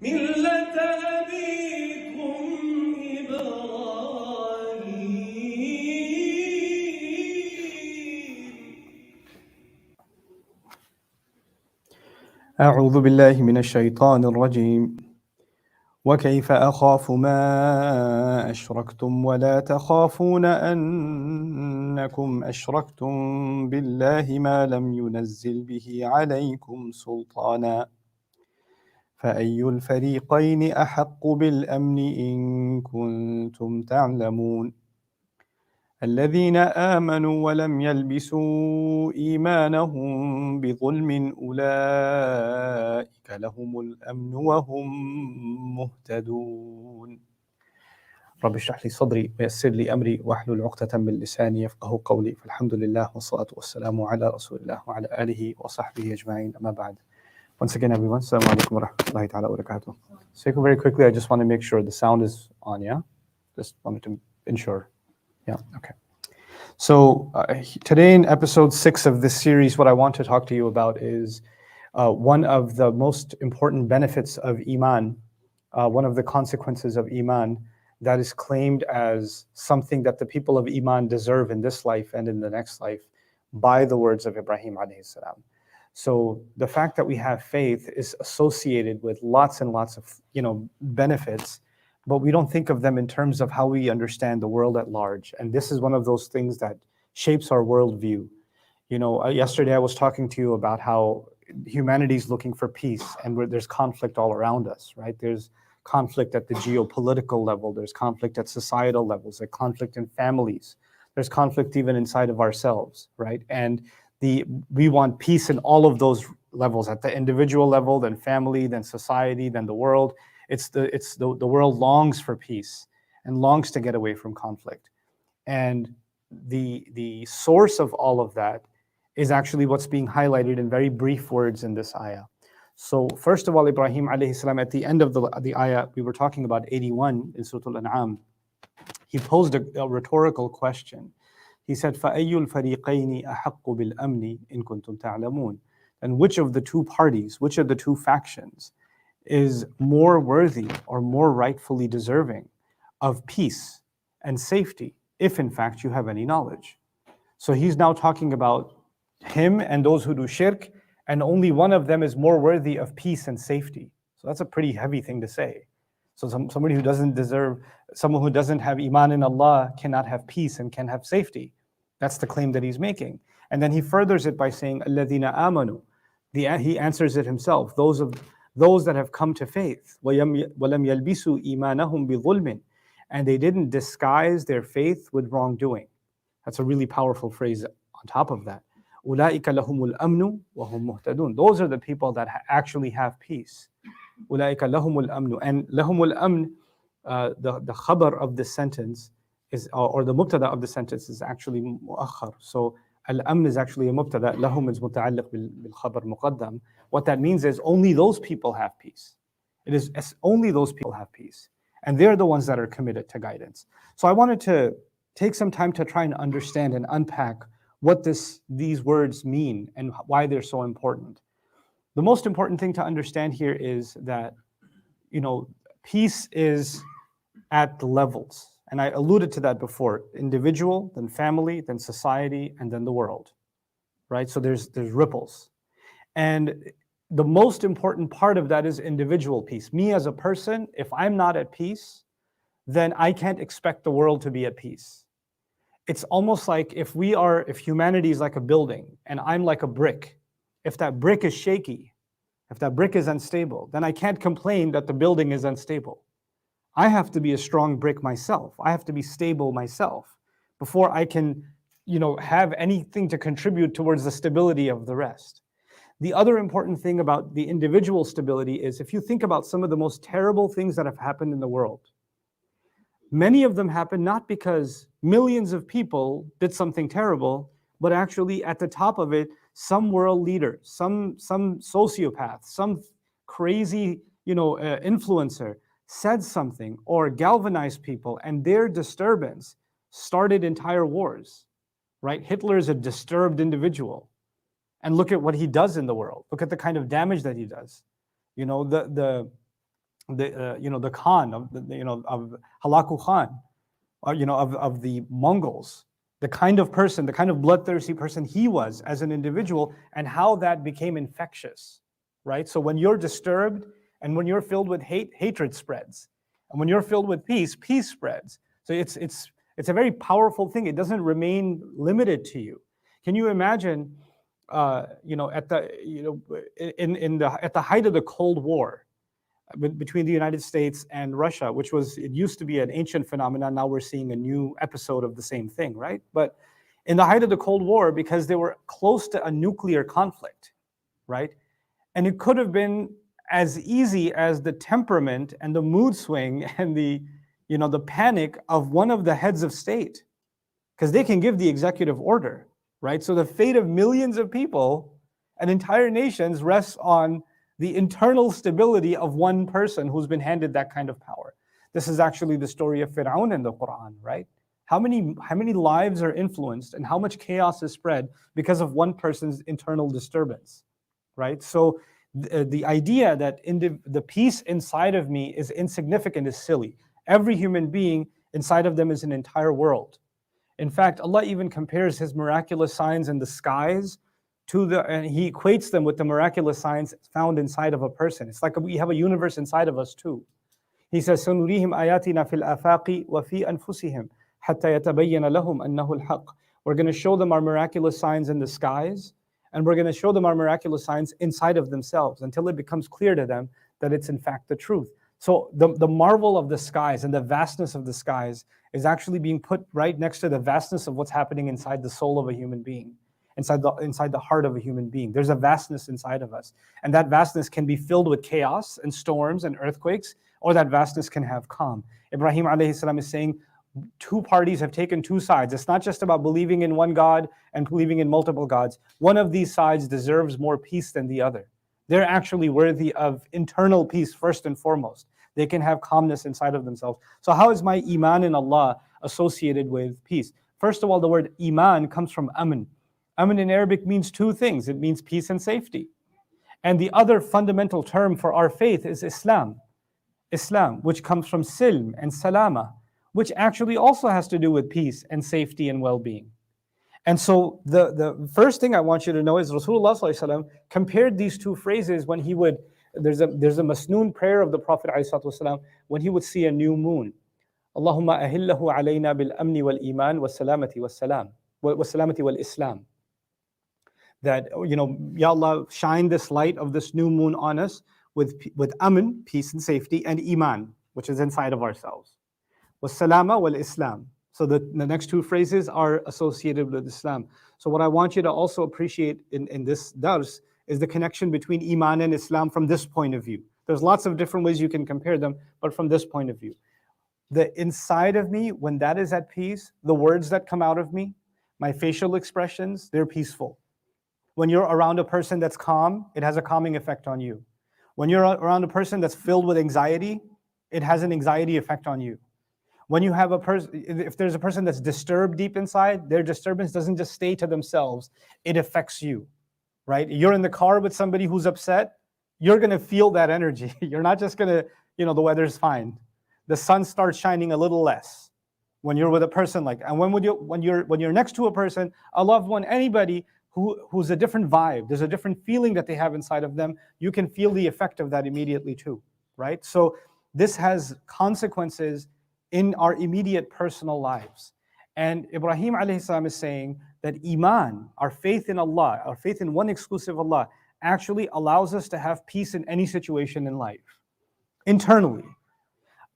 ملة أبيكم إبراهيم. أعوذ بالله من الشيطان الرجيم. وكيف أخاف ما أشركتم ولا تخافون أنكم أشركتم بالله ما لم ينزل به عليكم سلطانا فأي الفريقين أحق بالأمن إن كنتم تعلمون الذين آمنوا ولم يلبسوا إيمانهم بظلم أولئك لهم الأمن وهم مهتدون رب اشرح لي صدري ويسر لي أمري واحلل عقدة من لساني يفقهوا قولي فالحمد لله والصلاة والسلام على رسول الله وعلى آله وصحبه أجمعين أما بعد. Once again everyone, Assalamu alaikum wa rahmatullahi ta'ala wa barakatuh. So very quickly, I just want to make sure the sound is on, yeah? Just wanted to ensure. Yeah, okay. So today in episode 6 of this series, what I want to talk to you about is one of the most important benefits of Iman, one of the consequences of Iman that is claimed as something that the people of Iman deserve in this life and in the next life by the words of Ibrahim alayhi salam. So the fact that we have faith is associated with lots and lots of benefits, but we don't think of them in terms of how we understand the world at large. And this is one of those things that shapes our worldview. Yesterday I was talking to you about how humanity is looking for peace, and there's conflict all around us, right? There's conflict at the geopolitical level, there's conflict at societal levels, there's conflict in families, there's conflict even inside of ourselves, right? And we want peace in all of those levels, at the individual level, then family, then society, then the world. The world longs for peace and longs to get away from conflict. And the source of all of that is actually what's being highlighted in very brief words in this ayah. So first of all, Ibrahim alayhi salam, at the end of the ayah, we were talking about 81 in Surah Al-An'am, he posed a rhetorical question. He said, فَأَيُّ الْفَرِيقَيْنِ أَحَقُّ بِالْأَمْنِ إِن كُنتُمْ تَعْلَمُونَ. And which of the two parties, which of the two factions is more worthy or more rightfully deserving of peace and safety, if in fact you have any knowledge? So he's now talking about him and those who do shirk, and only one of them is more worthy of peace and safety. So that's a pretty heavy thing to say. So somebody who doesn't deserve, someone who doesn't have Iman in Allah cannot have peace and can have safety. That's the claim that he's making. And then he furthers it by saying, الَّذِينَ آمَنُوا. He answers it himself, those that have come to faith, وَلَمْ يَلْبِسُوا إِيمَانَهُمْ بِظُلْمٍ. And they didn't disguise their faith with wrongdoing. That's a really powerful phrase on top of that. أُولَٰئِكَ لَهُمُ الْأَمْنُ وَهُمْ مُهْتَدُونَ. Those are the people that actually have peace. أُولَٰئِكَ لَهُمُ الْأَمْنُ. And لَهُمُ الْأَمْنُ, the khabar of this sentence is, or the mubtada of the sentence is actually mu'akhar. So al-amn is actually a mubtada, lahum is muta'alliq bil khabar muqaddam. What that means is only those people have peace. It is only those people have peace. And they're the ones that are committed to guidance. So I wanted to take some time to try and understand and unpack what these words mean and why they're so important. The most important thing to understand here is that, peace is at the levels. And I alluded to that before: individual, then family, then society, and then the world, right? So there's ripples. And the most important part of that is individual peace. Me as a person, if I'm not at peace, then I can't expect the world to be at peace. It's almost like if humanity is like a building and I'm like a brick, if that brick is shaky, if that brick is unstable, then I can't complain that the building is unstable. I have to be a strong brick myself. I have to be stable myself before I can, have anything to contribute towards the stability of the rest. The other important thing about the individual stability is, if you think about some of the most terrible things that have happened in the world, many of them happened not because millions of people did something terrible, but actually at the top of it, some world leader, some sociopath, some crazy, influencer said something or galvanized people, and their disturbance started entire wars, right? Hitler is a disturbed individual. And look at what he does in the world. Look at the kind of damage that he does. The the Khan of of Halaku Khan, of the Mongols, the kind of person, the kind of bloodthirsty person he was as an individual, and how that became infectious, right? So when you're disturbed and when you're filled with hate, hatred spreads, and when you're filled with peace, peace spreads. So it's a very powerful thing. It doesn't remain limited to you. Can you imagine, at the at the height of the Cold War, between the United States and Russia, it used to be an ancient phenomenon. Now we're seeing a new episode of the same thing, right? But in the height of the Cold War, because they were close to a nuclear conflict, right? And it could have been as easy as the temperament and the mood swing and the panic of one of the heads of state, because they can give the executive order, right? So the fate of millions of people and entire nations rests on the internal stability of one person who's been handed that kind of power. This is actually the story of Fir'aun in the Quran, right? How many lives are influenced and how much chaos is spread because of one person's internal disturbance, right? So the idea that the peace inside of me is insignificant is silly. Every human being inside of them is an entire world. In fact, Allah even compares His miraculous signs in the skies and He equates them with the miraculous signs found inside of a person. It's like we have a universe inside of us too. He says, سَنُرِيهِمْ آيَاتِنَا فِي الْآفَاقِ وَفِي أَنفُسِهِمْ حَتَّى يَتَبَيَّنَ لَهُمْ أَنَّهُ الْحَقُّ. We're going to show them our miraculous signs in the skies, and we're going to show them our miraculous signs inside of themselves until it becomes clear to them that it's in fact the truth. So the marvel of the skies and the vastness of the skies is actually being put right next to the vastness of what's happening inside the soul of a human being, inside the heart of a human being. There's a vastness inside of us, and that vastness can be filled with chaos and storms and earthquakes, or that vastness can have calm. Ibrahim alayhi salam is saying, two parties have taken two sides. It's not just about believing in one God and believing in multiple gods. One of these sides deserves more peace than the other. They're actually worthy of internal peace first and foremost. They can have calmness inside of themselves. So how is my Iman in Allah associated with peace? First of all, the word Iman comes from Aman. Aman in Arabic means two things. It means peace and safety. And the other fundamental term for our faith is Islam. Islam, which comes from Silm and Salama, which actually also has to do with peace and safety and well-being. And so the first thing I want you to know is Rasulullah ﷺ compared these two phrases when he would, there's a masnoon prayer of the Prophet ﷺ when he would see a new moon. Allahumma ahillahu alayna bil amni wal iman was salamati was salam was salamati wal islam. That, Ya Allah, shine this light of this new moon on us with aman, peace and safety, and iman, which is inside of ourselves. Was salama wal islam. So the next two phrases are associated with Islam. So what I want you to also appreciate in this dars is the connection between Iman and Islam from this point of view. There's lots of different ways you can compare them, but from this point of view. The inside of me, when that is at peace, the words that come out of me, my facial expressions, they're peaceful. When you're around a person that's calm, it has a calming effect on you. When you're around a person that's filled with anxiety, it has an anxiety effect on you. When you have if there's a person that's disturbed deep inside, their disturbance doesn't just stay to themselves, it affects you, right? You're in the car with somebody who's upset, you're gonna feel that energy. You're not just gonna, the weather's fine. The sun starts shining a little less when you're with a person and when you're next to a person, a loved one, anybody who's a different vibe, there's a different feeling that they have inside of them, you can feel the effect of that immediately too, right? So this has consequences in our immediate personal lives. And Ibrahim alayhi salam is saying that Iman, our faith in Allah, our faith in one exclusive Allah, actually allows us to have peace in any situation in life, internally.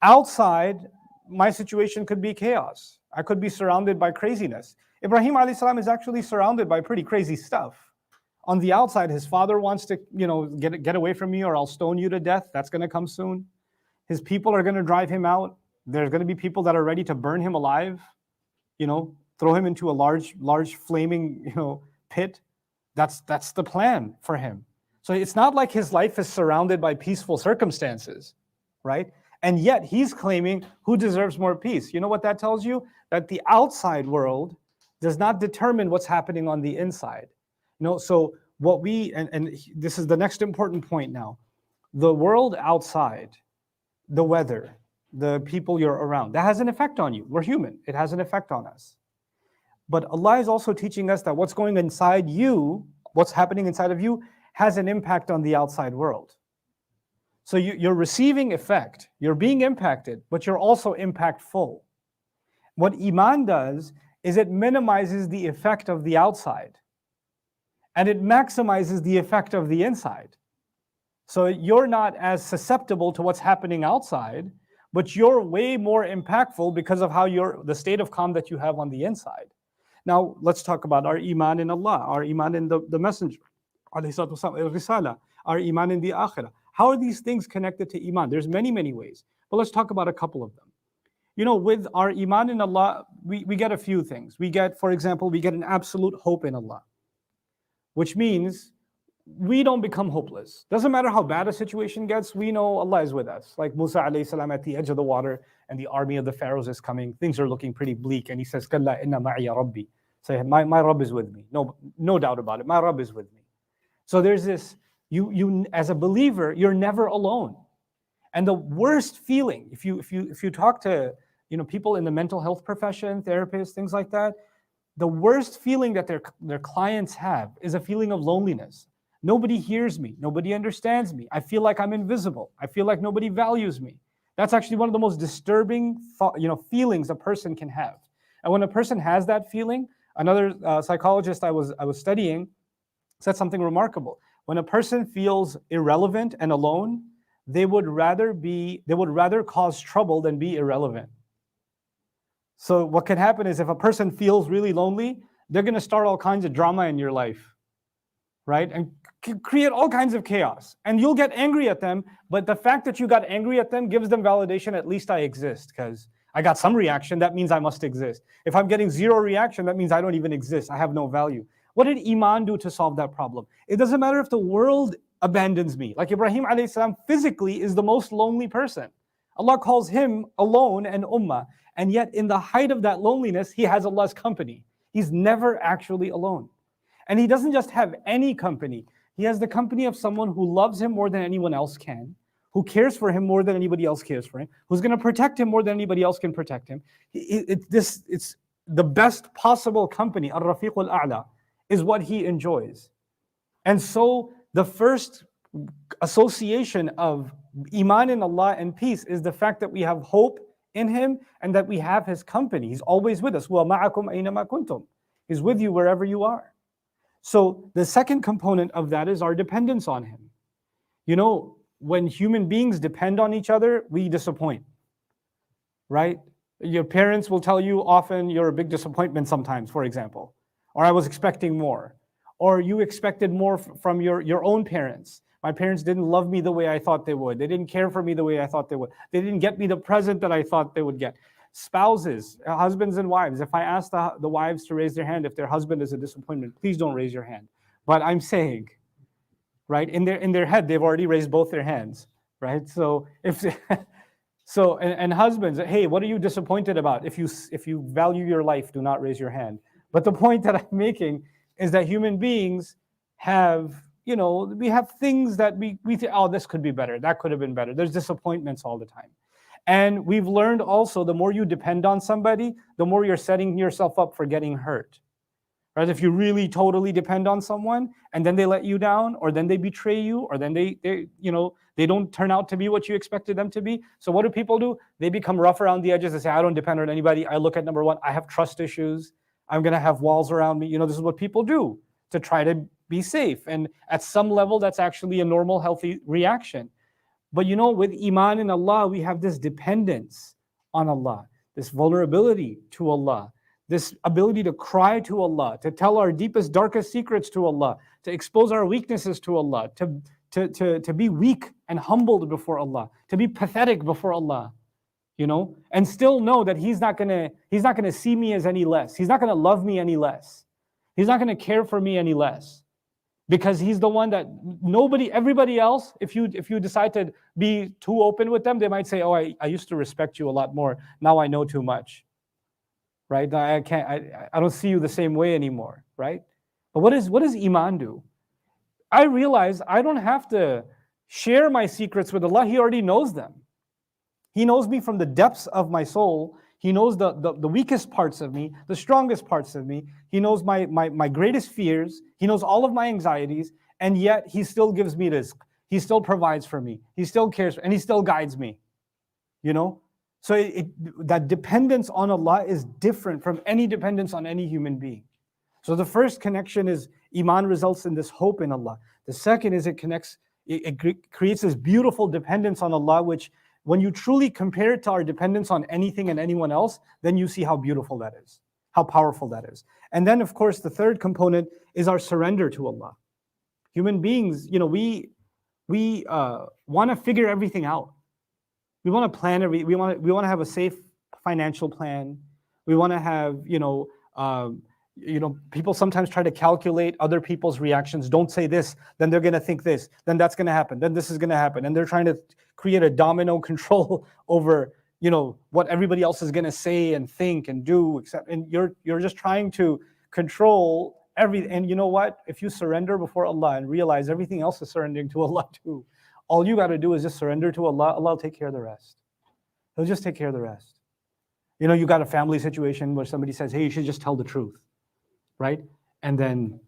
Outside, my situation could be chaos. I could be surrounded by craziness. Ibrahim alayhi salam is actually surrounded by pretty crazy stuff. On the outside, his father wants to, get away from me or I'll stone you to death. That's going to come soon. His people are going to drive him out. There's going to be people that are ready to burn him alive, throw him into a large flaming, pit. That's the plan for him. So it's not like his life is surrounded by peaceful circumstances, right? And yet he's claiming who deserves more peace. You know what that tells you? That the outside world does not determine what's happening on the inside. So what and this is the next important point now. The world outside the weather, the people you're around. That has an effect on you. We're human. It has an effect on us. But Allah is also teaching us that what's going inside you, what's happening inside of you, has an impact on the outside world. So you're receiving effect, you're being impacted, but you're also impactful. What Iman does is it minimizes the effect of the outside, and it maximizes the effect of the inside. So you're not as susceptible to what's happening outside, but you're way more impactful because of how the state of calm that you have on the inside. Now, let's talk about our Iman in Allah, our Iman in the Messenger, risala, our Iman in the Akhirah. How are these things connected to Iman? There's many, many ways. But let's talk about a couple of them. With our Iman in Allah, we get a few things. For example, we get an absolute hope in Allah, which means we don't become hopeless. Doesn't matter how bad a situation gets, we know Allah is with us. Like Musa alayhi salam at the edge of the water, and the army of the pharaohs is coming. Things are looking pretty bleak, and he says, "Kalla inna ma'iya Rabbi." Say, my Rabb is with me. No doubt about it. My Rabb is with me. So there's this. You as a believer, you're never alone. And the worst feeling, if you talk to people in the mental health profession, therapists, things like that, the worst feeling that their clients have is a feeling of loneliness. Nobody hears me. Nobody understands me. I feel like I'm invisible. I feel like nobody values me. That's actually one of the most disturbing feelings a person can have. And when a person has that feeling, another psychologist I was studying said something remarkable. When a person feels irrelevant and alone, they would rather cause trouble than be irrelevant. So what can happen is if a person feels really lonely, they're going to start all kinds of drama in your life, right? And create all kinds of chaos. And you'll get angry at them, but the fact that you got angry at them gives them validation, at least I exist, because I got some reaction, that means I must exist. If I'm getting zero reaction, that means I don't even exist. I have no value. What did Iman do to solve that problem? It doesn't matter if the world abandons me. Like Ibrahim alayhi salam physically is the most lonely person. Allah calls him alone and ummah. And yet in the height of that loneliness, he has Allah's company. He's never actually alone. And he doesn't just have any company. He has the company of someone who loves him more than anyone else can, who cares for him more than anybody else cares for him, who's going to protect him more than anybody else can protect him. It's the best possible company, al-Rafiq al-A'la, is what he enjoys. And so the first association of Iman in Allah and peace is the fact that we have hope in him and that we have his company. He's always with us. وَمَعَكُمْ أَيْنَمَا كُنْتُمْ. He's with you wherever you are. So the second component of that is our dependence on him. When human beings depend on each other, we disappoint, right? Your parents will tell you often you're a big disappointment sometimes, for example, or I was expecting more, or you expected more from your own parents. My parents didn't love me the way I thought they would. They didn't care for me the way I thought they would. They didn't get me the present that I thought they would get. Spouses, husbands and wives, if I ask the wives to raise their hand if their husband is a disappointment, please don't raise your hand. But I'm saying, right, in their head, they've already raised both their hands, right? So and husbands, hey, what are you disappointed about? If you value your life, do not raise your hand. But the point that I'm making is that human beings have, we have things that we think, oh, this could be better, that could have been better. There's disappointments all the time. And we've learned also, the more you depend on somebody, the more you're setting yourself up for getting hurt. Right? If you really totally depend on someone and then they let you down, or then they betray you, or then they don't turn out to be what you expected them to be. So what do people do? They become rough around the edges. They say, I don't depend on anybody. I look at number one, I have trust issues. I'm going to have walls around me. This is what people do to try to be safe. And at some level, that's actually a normal, healthy reaction. But with Iman in Allah, we have this dependence on Allah, this vulnerability to Allah, this ability to cry to Allah, to tell our deepest, darkest secrets to Allah, to expose our weaknesses to Allah, to be weak and humbled before Allah, to be pathetic before Allah, and still know that He's not gonna see me as any less. He's not gonna love me any less. He's not gonna care for me any less. Because He's the one that everybody else, if you decide to be too open with them, they might say, oh, I used to respect you a lot more. Now I know too much, right? I don't see you the same way anymore, right? But what does Iman do? I realize I don't have to share my secrets with Allah. He already knows them. He knows me from the depths of my soul. He knows the weakest parts of me, the strongest parts of me. He knows my greatest fears. He knows all of my anxieties, and yet He still gives me rizq. He still provides for me. He still cares, and He still guides me. You know? So that dependence on Allah is different from any dependence on any human being. So the first connection is Iman results in this hope in Allah. The second is it creates this beautiful dependence on Allah, which when you truly compare it to our dependence on anything and anyone else, then you see how beautiful that is, how powerful that is. And then, of course, the third component is our surrender to Allah. Human beings, we want to figure everything out. We want to plan we want to have a safe financial plan. We want to have, people sometimes try to calculate other people's reactions. Don't say this, then they're going to think this, then that's going to happen, then this is going to happen. And they're trying to create a domino control over, what everybody else is going to say and think and do, and you're just trying to control everything. And you know what? If you surrender before Allah and realize everything else is surrendering to Allah too, all you got to do is just surrender to Allah. Allah will take care of the rest. He'll just take care of the rest. You got a family situation where somebody says, hey, you should just tell the truth, right? And then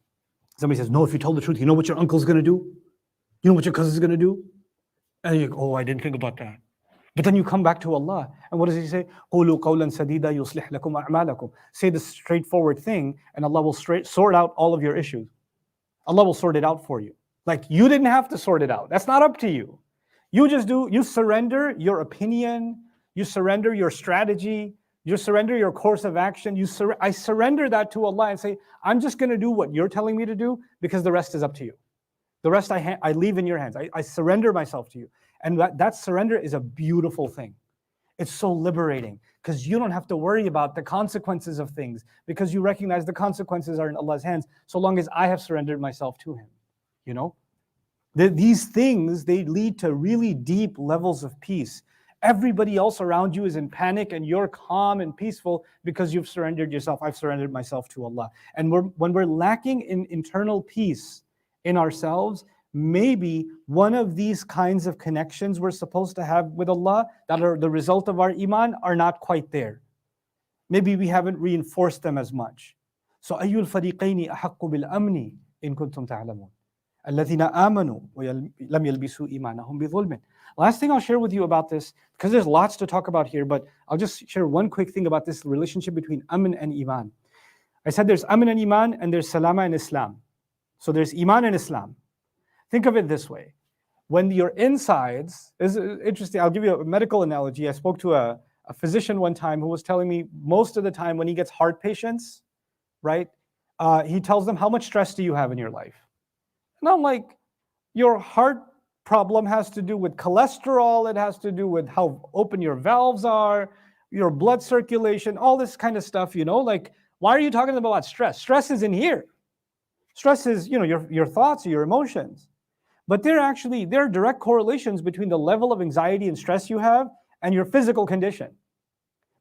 somebody says, no, if you tell the truth, you know what your uncle's going to do? You know what your cousin's going to do? And you go, oh, I didn't think about that. But then you come back to Allah. And what does He say? قُولُوا قَوْلًا سَدِيدًا يُصْلِحْ لَكُمْ أَعْمَالَكُمْ. Say the straightforward thing, and Allah will sort out all of your issues. Allah will sort it out for you. Like, you didn't have to sort it out. That's not up to you. You surrender your opinion, you surrender your strategy, you surrender your course of action. I surrender that to Allah and say, I'm just going to do what you're telling me to do because the rest is up to you. The rest I leave in your hands. I surrender myself to you. And that surrender is a beautiful thing. It's so liberating because you don't have to worry about the consequences of things because you recognize the consequences are in Allah's hands so long as I have surrendered myself to Him. These things, they lead to really deep levels of peace. Everybody else around you is in panic and you're calm and peaceful because you've surrendered yourself. I've surrendered myself to Allah. And when we're lacking in internal peace in ourselves, maybe one of these kinds of connections we're supposed to have with Allah that are the result of our Iman are not quite there. Maybe we haven't reinforced them as much. So أَيُّ الْفَرِيقَيْنِ أَحَقُّ بِالْأَمْنِ إِن كُنتُمْ تَعْلَمُونَ الَّذِينَ آمَنُوا وَلَمْ يَلْبِسُوا إِيمَانَهُم بِظُلْمٍ. Last thing I'll share with you about this, because there's lots to talk about here, but I'll just share one quick thing about this relationship between Aman and Iman. I said there's Aman and Iman, and there's Salama and Islam. So there's Iman and Islam. Think of it this way. When your insides, this is interesting, I'll give you a medical analogy. I spoke to a physician one time who was telling me most of the time when he gets heart patients, right, he tells them, how much stress do you have in your life? And I'm like, your heart problem has to do with cholesterol, it has to do with how open your valves are, your blood circulation, all this kind of stuff, like, why are you talking about stress? Stress is in here. Stress is, your thoughts, your emotions. But there are direct correlations between the level of anxiety and stress you have and your physical condition.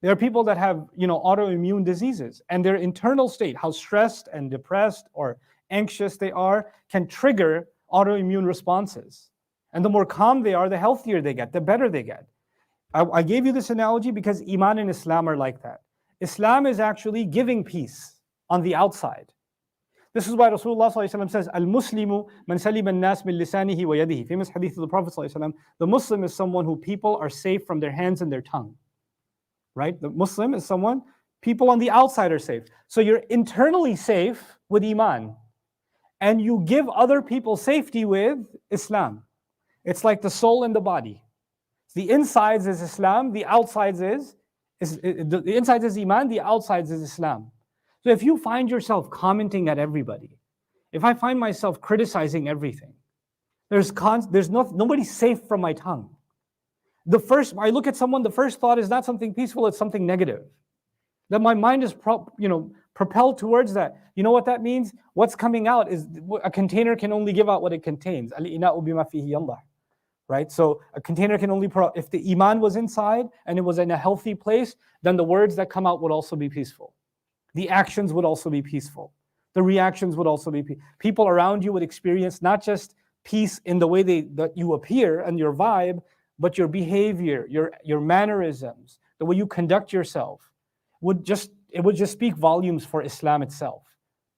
There are people that have, autoimmune diseases, and their internal state, how stressed and depressed or anxious they are, can trigger autoimmune responses. And the more calm they are, the healthier they get, the better they get. I gave you this analogy because Iman and Islam are like that. Islam is actually giving peace on the outside. This is why Rasulullah ﷺ says, Al-Muslimu man salima an-nas min lisanihi wa yadihi. Famous hadith of the Prophet ﷺ. The Muslim is someone who people are safe from their hands and their tongue. Right? The Muslim is someone, people on the outside are safe. So you're internally safe with Iman. And you give other people safety with Islam. It's like the soul and the body. The insides is Islam, the outsides the insides is Iman, the outsides is Islam. So if you find yourself commenting at everybody, if I find myself criticizing everything, nobody safe from my tongue. I look at someone, the first thought is not something peaceful, it's something negative. That my mind is propelled towards that. You know what that means? What's coming out is a container can only give out what it contains. Al-ina'u bima fihi yandah. Right? So a container can only, if the Iman was inside and it was in a healthy place, then the words that come out would also be peaceful. The actions would also be peaceful. The reactions would also be peaceful. People around you would experience not just peace in the way that you appear and your vibe, but your behavior, your mannerisms, the way you conduct yourself, would just speak volumes for Islam itself.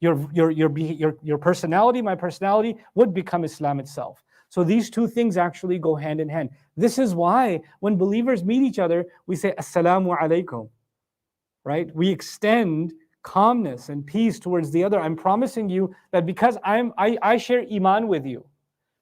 Your personality, my personality, would become Islam itself. So these two things actually go hand in hand. This is why when believers meet each other, we say Assalamu alaikum, right? We extend calmness and peace towards the other. I'm promising you that because I share Iman with you,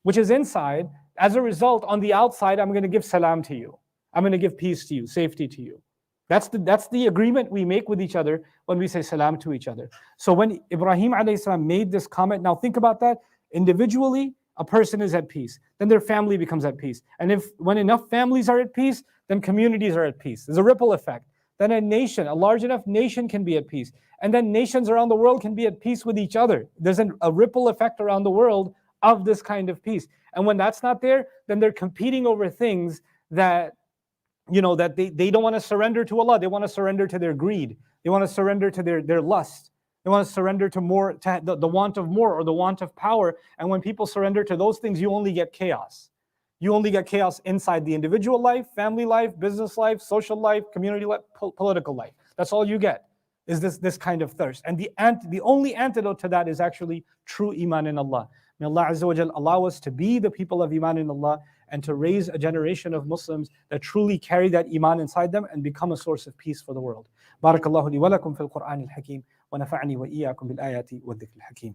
which is inside, as a result, on the outside, I'm going to give salam to you. I'm going to give peace to you, safety to you. That's the agreement we make with each other when we say salam to each other. So when Ibrahim alayhi salam made this comment, now think about that. Individually, a person is at peace. Then their family becomes at peace. And when enough families are at peace, then communities are at peace. There's a ripple effect. Then a nation, a large enough nation, can be at peace. And then nations around the world can be at peace with each other. There's a ripple effect around the world of this kind of peace. And when that's not there, then they're competing over things that they don't want to surrender to Allah. They want to surrender to their greed. They want to surrender to their lust. They want to surrender to more, to the want of more, or the want of power. And when people surrender to those things, you only get chaos. You only get chaos inside the individual life, family life, business life, social life, community life, political life. That's all you get, is this kind of thirst. And the only antidote to that is actually true Iman in Allah. May Allah Azza wa Jal allow us to be the people of Iman in Allah, and to raise a generation of Muslims that truly carry that Iman inside them and become a source of peace for the world. Barakallahu li wa lakum fil Qur'an al-Hakim, wa nafa'ani wa iyyakum bil ayati wa dhikr al-Hakim.